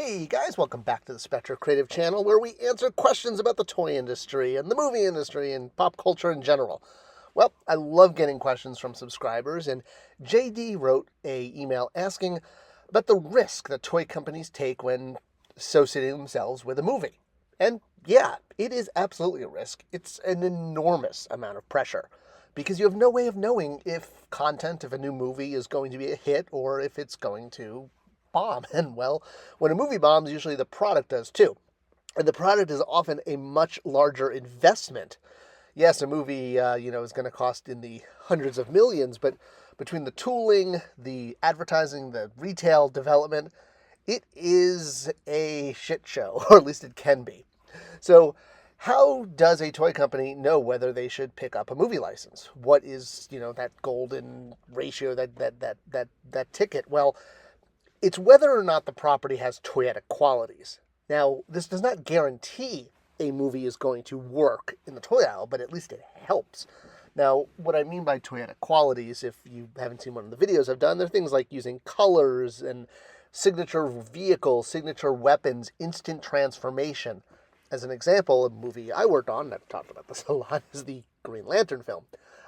Hey guys, welcome back to the Spectre Creative Channel where we answer questions about the toy industry and the movie industry and pop culture in general. Well, I love getting questions from subscribers, and JD wrote a email asking about the risk that toy companies take when associating themselves with a movie. And yeah, it is absolutely a risk. It's an enormous amount of pressure because you have no way of knowing if content of a new movie is going to be a hit or if it's going to bomb. And well, when a movie bombs, usually the product does too. And the product is often a much larger investment. Yes, a movie, is going to cost in the hundreds of millions, but between the tooling, the advertising, the retail development, it is a shit show, or at least it can be. So, how does a toy company know whether they should pick up a movie license? What is, that golden ratio, that ticket? Well, it's whether or not the property has toyetic qualities. Now, this does not guarantee a movie is going to work in the toy aisle, but at least it helps. Now, what I mean by toyetic qualities, if you haven't seen one of the videos I've done, they're things like using colors and signature vehicles, signature weapons, instant transformation. As an example, a movie I worked on, and I've talked about this a lot, is the Green Lantern film.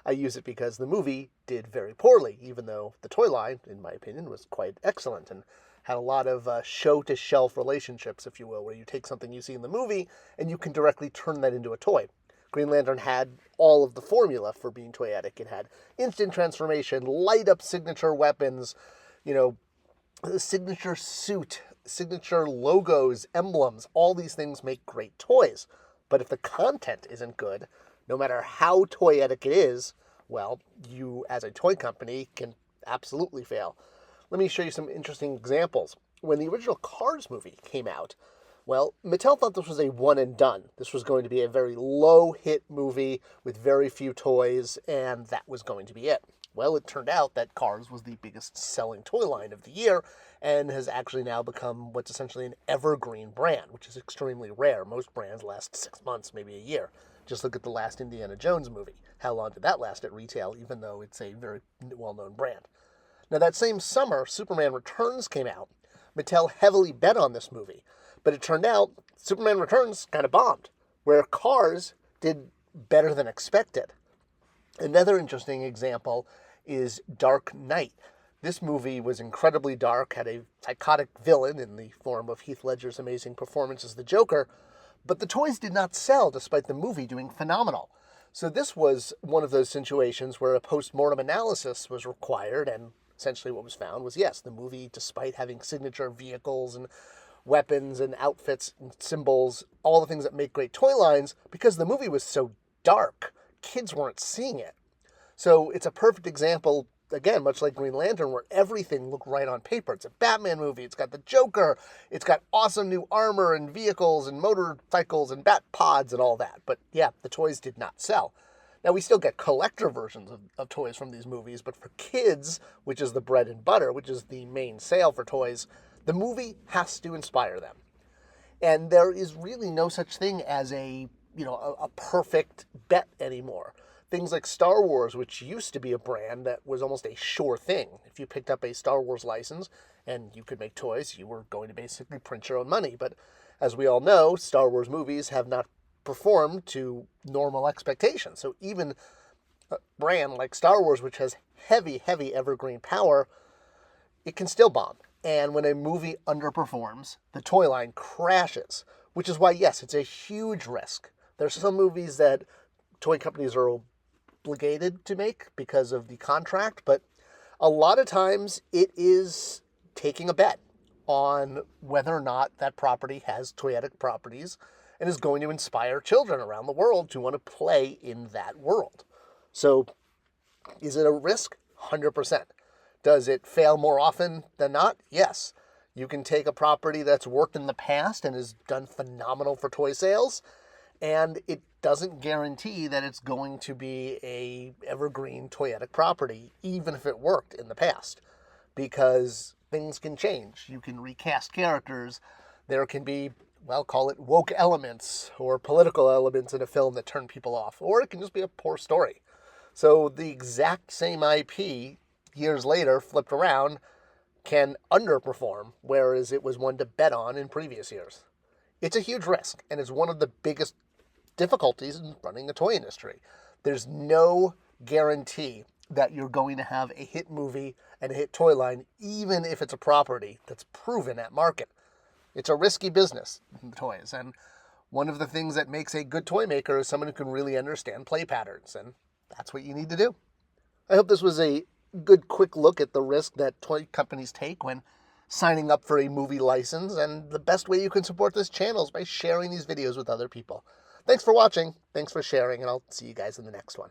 I use it because the movie did very poorly, even though the toy line, in my opinion, was quite excellent and had a lot of show-to-shelf relationships, if you will, where you take something you see in the movie and you can directly turn that into a toy. Green Lantern had all of the formula for being toyetic. It had instant transformation, light-up signature weapons, signature suit, signature logos, emblems. All these things make great toys. But if the content isn't good, no matter how toyetic it is, well, you as a toy company can absolutely fail. Let me show you some interesting examples. When the original Cars movie came out, well, Mattel thought this was a one and done. This was going to be a very low hit movie with very few toys, and that was going to be it. Well, it turned out that Cars was the biggest selling toy line of the year and has actually now become what's essentially an evergreen brand, which is extremely rare. Most brands last 6 months, maybe a year. Just look at the last Indiana Jones movie. How long did that last at retail, even though it's a very well-known brand? Now, that same summer, Superman Returns came out. Mattel heavily bet on this movie, but it turned out Superman Returns kind of bombed, where Cars did better than expected. Another interesting example is Dark Knight. This movie was incredibly dark, had a psychotic villain in the form of Heath Ledger's amazing performance as the Joker, but the toys did not sell despite the movie doing phenomenal. So this was one of those situations where a post-mortem analysis was required, and essentially what was found was, yes, the movie, despite having signature vehicles and weapons and outfits and symbols, all the things that make great toy lines, because the movie was so dark, kids weren't seeing it. So it's a perfect example, again, much like Green Lantern, where everything looked right on paper. It's a Batman movie. It's got the Joker. It's got awesome new armor and vehicles and motorcycles and bat pods and all that. But yeah, the toys did not sell. Now, we still get collector versions of toys from these movies, but for kids, which is the bread and butter, which is the main sale for toys, the movie has to inspire them. And there is really no such thing as a perfect bet anymore. Things like Star Wars, which used to be a brand that was almost a sure thing. If you picked up a Star Wars license and you could make toys, you were going to basically print your own money. But as we all know, Star Wars movies have not performed to normal expectations. So even a brand like Star Wars, which has heavy, heavy evergreen power, it can still bomb. And when a movie underperforms, the toy line crashes, which is why, yes, it's a huge risk. There's some movies that toy companies are obligated to make because of the contract, but a lot of times it is taking a bet on whether or not that property has toyetic properties and is going to inspire children around the world to want to play in that world. So is it a risk? 100%. Does it fail more often than not? Yes. You can take a property that's worked in the past and has done phenomenal for toy sales, and it doesn't guarantee that it's going to be a evergreen toyetic property, even if it worked in the past, because things can change. You can recast characters. There can be, well, call it woke elements or political elements in a film that turn people off, or it can just be a poor story. So the exact same IP, years later, flipped around, can underperform, whereas it was one to bet on in previous years. It's a huge risk, and it's one of the biggest difficulties in running the toy industry. There's no guarantee that you're going to have a hit movie and a hit toy line, even if it's a property that's proven at market. It's a risky business, toys, and one of the things that makes a good toy maker is someone who can really understand play patterns, and that's what you need to do. I hope this was a good quick look at the risk that toy companies take when signing up for a movie license, and the best way you can support this channel is by sharing these videos with other people. Thanks for watching, thanks for sharing, and I'll see you guys in the next one.